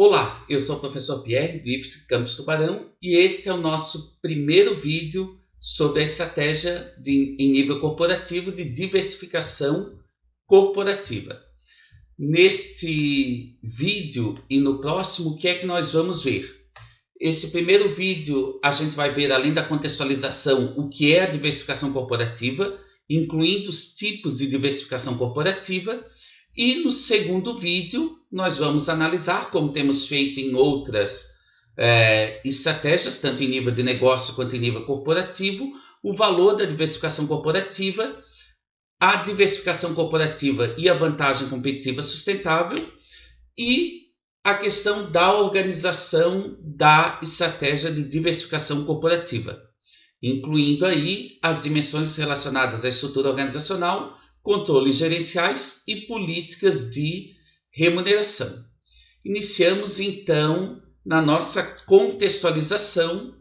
Olá, eu sou o professor Pierre do IFSC Campus Tubarão e este é o nosso primeiro vídeo sobre a estratégia em nível corporativo de diversificação corporativa. Neste vídeo e no próximo, o que é que nós vamos ver? Esse primeiro vídeo a gente vai ver, além da contextualização, o que é a diversificação corporativa, incluindo os tipos de diversificação corporativa. E no segundo vídeo, nós vamos analisar, como temos feito em outras estratégias, tanto em nível de negócio quanto em nível corporativo, o valor da diversificação corporativa, a diversificação corporativa e a vantagem competitiva sustentável e a questão da organização da estratégia de diversificação corporativa, incluindo aí as dimensões relacionadas à estrutura organizacional, controles gerenciais e políticas de remuneração. Iniciamos então na nossa contextualização,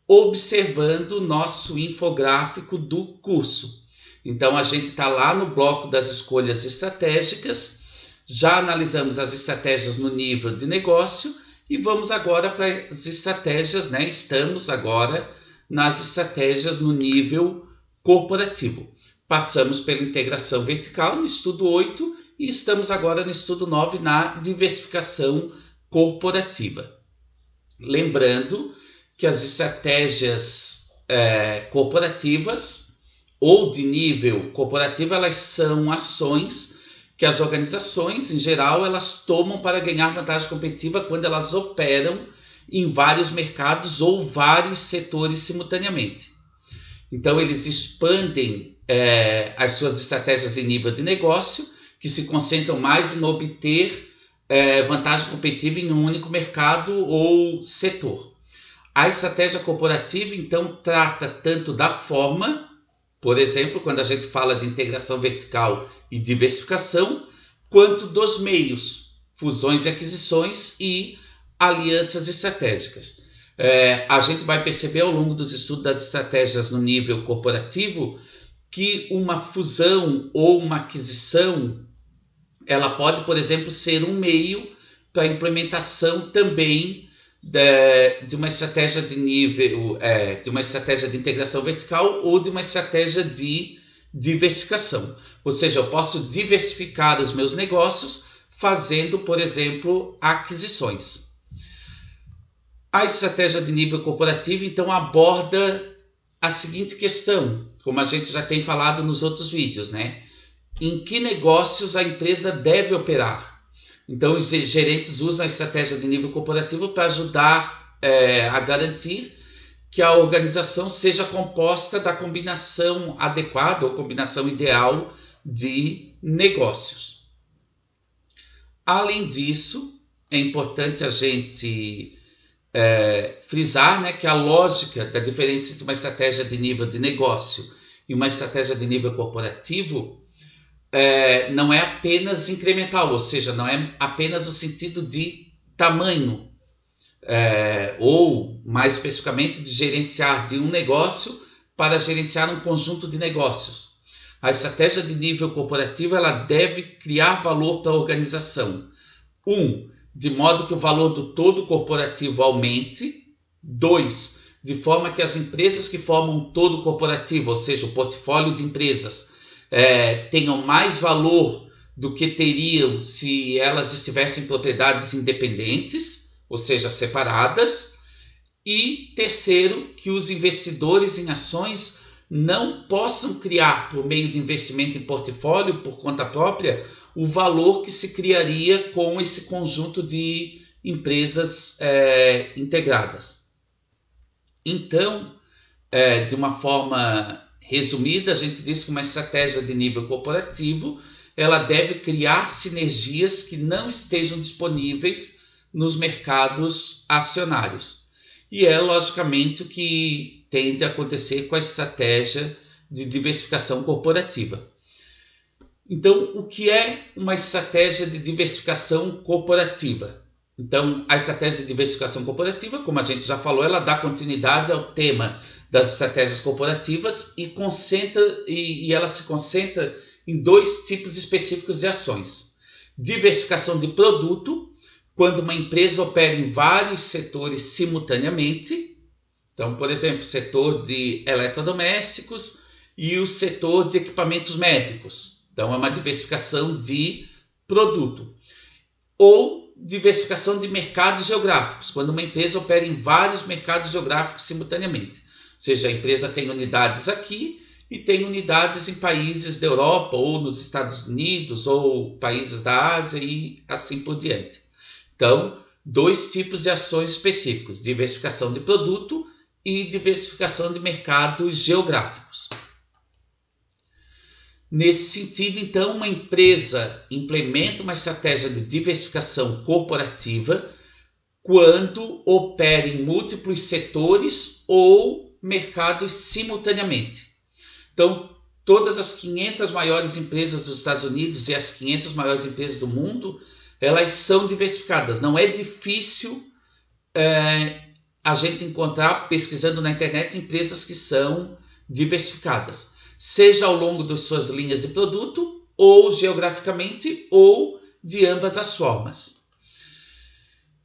observando o nosso infográfico do curso. Então a gente está lá no bloco das escolhas estratégicas, já analisamos as estratégias no nível de negócio e vamos agora para as estratégias, Estamos agora nas estratégias no nível corporativo. Passamos pela integração vertical no estudo 8 e estamos agora no estudo 9 na diversificação corporativa. Lembrando que as estratégias corporativas ou de nível corporativo, elas são ações que as organizações, em geral, elas tomam para ganhar vantagem competitiva quando elas operam em vários mercados ou vários setores simultaneamente. Então, eles expandem as suas estratégias em nível de negócio, que se concentram mais em obter vantagem competitiva em um único mercado ou setor. A estratégia corporativa, então, trata tanto da forma, por exemplo, quando a gente fala de integração vertical e diversificação, quanto dos meios, fusões e aquisições e alianças estratégicas. A gente vai perceber ao longo dos estudos das estratégias no nível corporativo que uma fusão ou uma aquisição, ela pode, por exemplo, ser um meio para a implementação também de uma estratégia de nível, de uma estratégia de integração vertical ou de uma estratégia de diversificação. Ou seja, eu posso diversificar os meus negócios fazendo, por exemplo, aquisições. A estratégia de nível corporativo, então, aborda a seguinte questão, como a gente já tem falado nos outros vídeos, Em que negócios a empresa deve operar? Então, os gerentes usam a estratégia de nível corporativo para ajudar a garantir que a organização seja composta da combinação adequada ou combinação ideal de negócios. Além disso, é importante a gente frisar que a lógica da diferença entre uma estratégia de nível de negócio e uma estratégia de nível corporativo não é apenas incremental, ou seja, não é apenas no sentido de tamanho, ou mais especificamente de gerenciar de um negócio para gerenciar um conjunto de negócios. A estratégia de nível corporativo, ela deve criar valor para a organização. De modo que o valor do todo corporativo aumente. 2, de forma que as empresas que formam o todo corporativo, ou seja, o portfólio de empresas, tenham mais valor do que teriam se elas estivessem em propriedades independentes, ou seja, separadas. E terceiro, que os investidores em ações não possam criar, por meio de investimento em portfólio, por conta própria, o valor que se criaria com esse conjunto de empresas integradas. Então, de uma forma resumida, a gente diz que uma estratégia de nível corporativo, ela deve criar sinergias que não estejam disponíveis nos mercados acionários. E é, logicamente, o que tende a acontecer com a estratégia de diversificação corporativa. Então, o que é uma estratégia de diversificação corporativa? Então, a estratégia de diversificação corporativa, como a gente já falou, ela dá continuidade ao tema das estratégias corporativas e ela se concentra em 2 tipos específicos de ações. Diversificação de produto, quando uma empresa opera em vários setores simultaneamente. Então, por exemplo, o setor de eletrodomésticos e o setor de equipamentos médicos. Então, é uma diversificação de produto. Ou diversificação de mercados geográficos, quando uma empresa opera em vários mercados geográficos simultaneamente. Ou seja, a empresa tem unidades aqui e tem unidades em países da Europa, ou nos Estados Unidos, ou países da Ásia e assim por diante. Então, dois tipos de ações específicos: diversificação de produto e diversificação de mercados geográficos. Nesse sentido, então, uma empresa implementa uma estratégia de diversificação corporativa quando opera em múltiplos setores ou mercados simultaneamente. Então, todas as 500 maiores empresas dos Estados Unidos e as 500 maiores empresas do mundo, elas são diversificadas. Não é difícil a gente encontrar, pesquisando na internet, empresas que são diversificadas, seja ao longo de suas linhas de produto, ou geograficamente, ou de ambas as formas.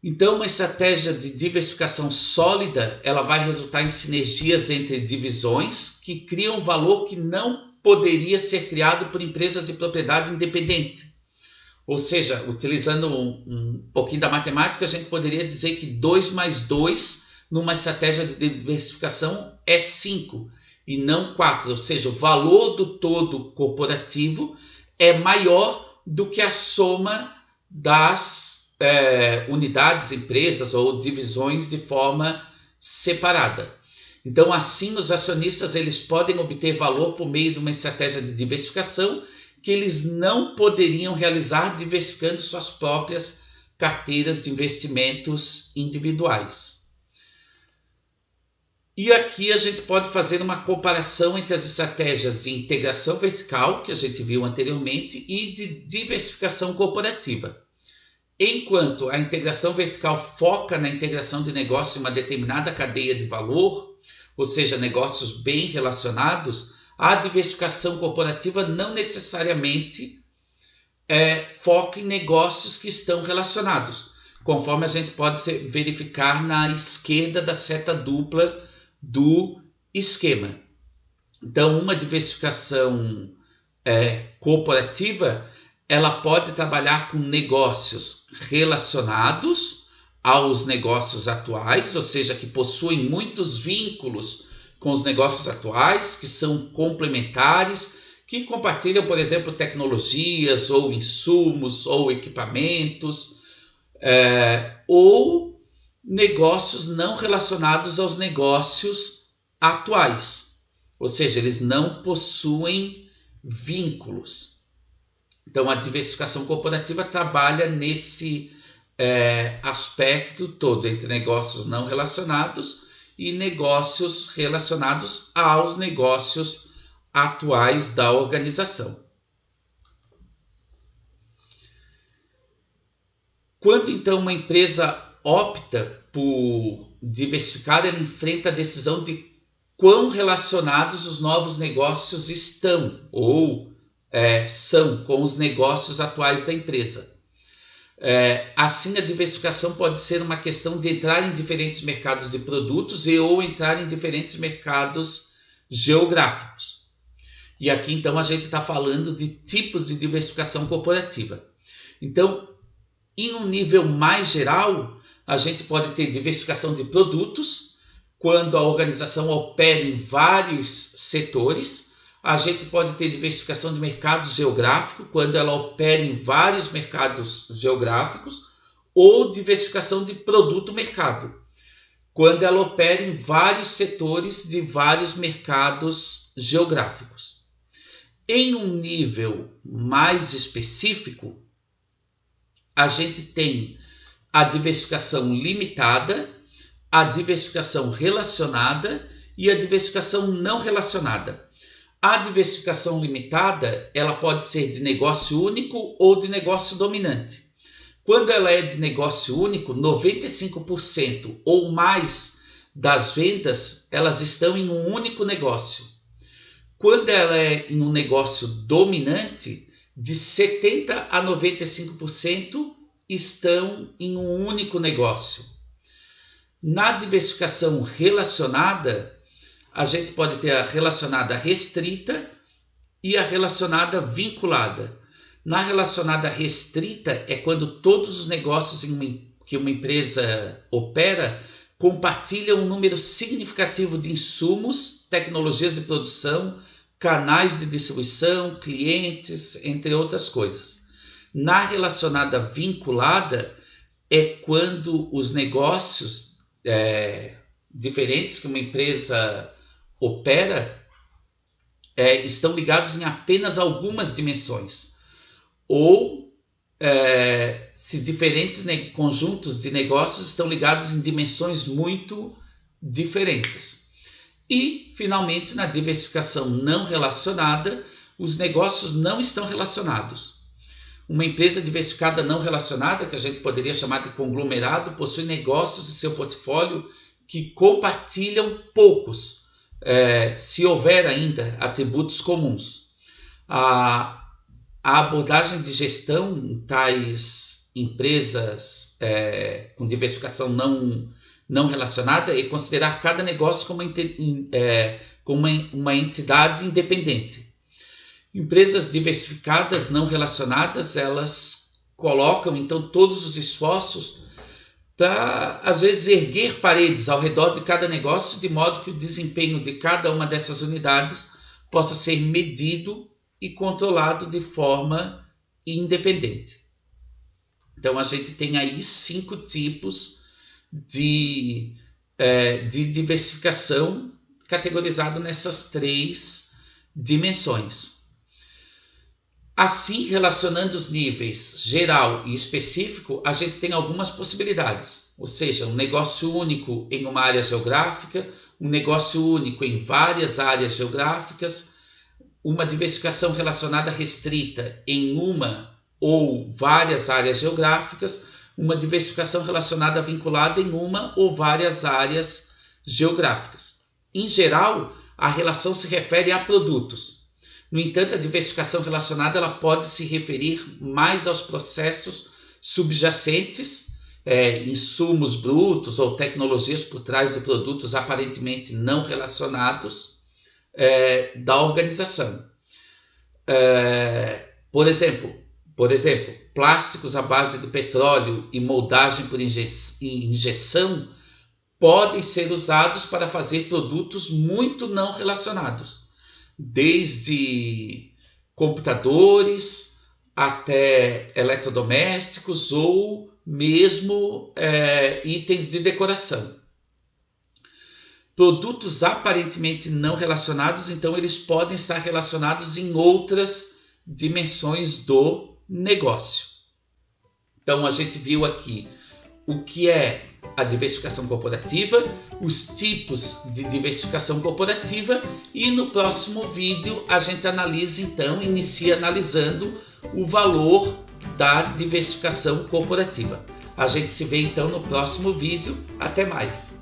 Então, uma estratégia de diversificação sólida, ela vai resultar em sinergias entre divisões que criam valor que não poderia ser criado por empresas de propriedade independente. Ou seja, utilizando um pouquinho da matemática, a gente poderia dizer que 2 mais 2 numa estratégia de diversificação é 5 e não 4. Ou seja, o valor do todo corporativo é maior do que a soma das unidades, empresas ou divisões de forma separada. Então, assim, os acionistas eles podem obter valor por meio de uma estratégia de diversificação que eles não poderiam realizar diversificando suas próprias carteiras de investimentos individuais. E aqui a gente pode fazer uma comparação entre as estratégias de integração vertical, que a gente viu anteriormente, e de diversificação corporativa. Enquanto a integração vertical foca na integração de negócios em uma determinada cadeia de valor, ou seja, negócios bem relacionados, a diversificação corporativa não necessariamente foca em negócios que estão relacionados, conforme a gente pode verificar na esquerda da seta dupla do esquema. Então, uma diversificação corporativa, ela pode trabalhar com negócios relacionados aos negócios atuais, ou seja, que possuem muitos vínculos com os negócios atuais, que são complementares, que compartilham, por exemplo, tecnologias, ou insumos, ou equipamentos, ou negócios não relacionados aos negócios atuais, ou seja, eles não possuem vínculos. Então, a diversificação corporativa trabalha nesse aspecto todo, entre negócios não relacionados e negócios relacionados aos negócios atuais da organização. Quando, então, uma empresa opta por diversificar, ela enfrenta a decisão de quão relacionados os novos negócios estão ou são com os negócios atuais da empresa. Assim, a diversificação pode ser uma questão de entrar em diferentes mercados de produtos ou entrar em diferentes mercados geográficos. E aqui, então, a gente está falando de tipos de diversificação corporativa. Então, em um nível mais geral, a gente pode ter diversificação de produtos, quando a organização opera em vários setores. A gente pode ter diversificação de mercado geográfico, quando ela opera em vários mercados geográficos, ou diversificação de produto-mercado, quando ela opera em vários setores de vários mercados geográficos. Em um nível mais específico, a gente tem a diversificação limitada, a diversificação relacionada e a diversificação não relacionada. A diversificação limitada, ela pode ser de negócio único ou de negócio dominante. Quando ela é de negócio único, 95% ou mais das vendas, elas estão em um único negócio. Quando ela é em um negócio dominante, de 70% a 95% estão em um único negócio. Na diversificação relacionada, a gente pode ter a relacionada restrita e a relacionada vinculada. Na relacionada restrita é quando todos os negócios que uma empresa opera compartilham um número significativo de insumos, tecnologias de produção, canais de distribuição, clientes, entre outras coisas. Na relacionada vinculada é quando os negócios diferentes que uma empresa opera estão ligados em apenas algumas dimensões, ou se diferentes conjuntos de negócios estão ligados em dimensões muito diferentes. E, finalmente, na diversificação não relacionada, os negócios não estão relacionados. Uma empresa diversificada não relacionada, que a gente poderia chamar de conglomerado, possui negócios em seu portfólio que compartilham poucos, se houver ainda, atributos comuns. A abordagem de gestão em tais empresas com diversificação não relacionada é considerar cada negócio como uma entidade independente. Empresas diversificadas não relacionadas, elas colocam então todos os esforços para, às vezes, erguer paredes ao redor de cada negócio, de modo que o desempenho de cada uma dessas unidades possa ser medido e controlado de forma independente. Então a gente tem aí 5 tipos de diversificação categorizado nessas 3 dimensões. Assim, relacionando os níveis geral e específico, a gente tem algumas possibilidades, ou seja, um negócio único em uma área geográfica, um negócio único em várias áreas geográficas, uma diversificação relacionada restrita em uma ou várias áreas geográficas, uma diversificação relacionada vinculada em uma ou várias áreas geográficas. Em geral, a relação se refere a produtos. No entanto, a diversificação relacionada ela pode se referir mais aos processos subjacentes, insumos brutos ou tecnologias por trás de produtos aparentemente não relacionados da organização. Por exemplo, plásticos à base de petróleo e moldagem por injeção podem ser usados para fazer produtos muito não relacionados, desde computadores até eletrodomésticos ou mesmo itens de decoração. Produtos aparentemente não relacionados, então eles podem estar relacionados em outras dimensões do negócio. Então a gente viu aqui o que é a diversificação corporativa, os tipos de diversificação corporativa e no próximo vídeo a gente inicia analisando o valor da diversificação corporativa. A gente se vê então no próximo vídeo. Até mais!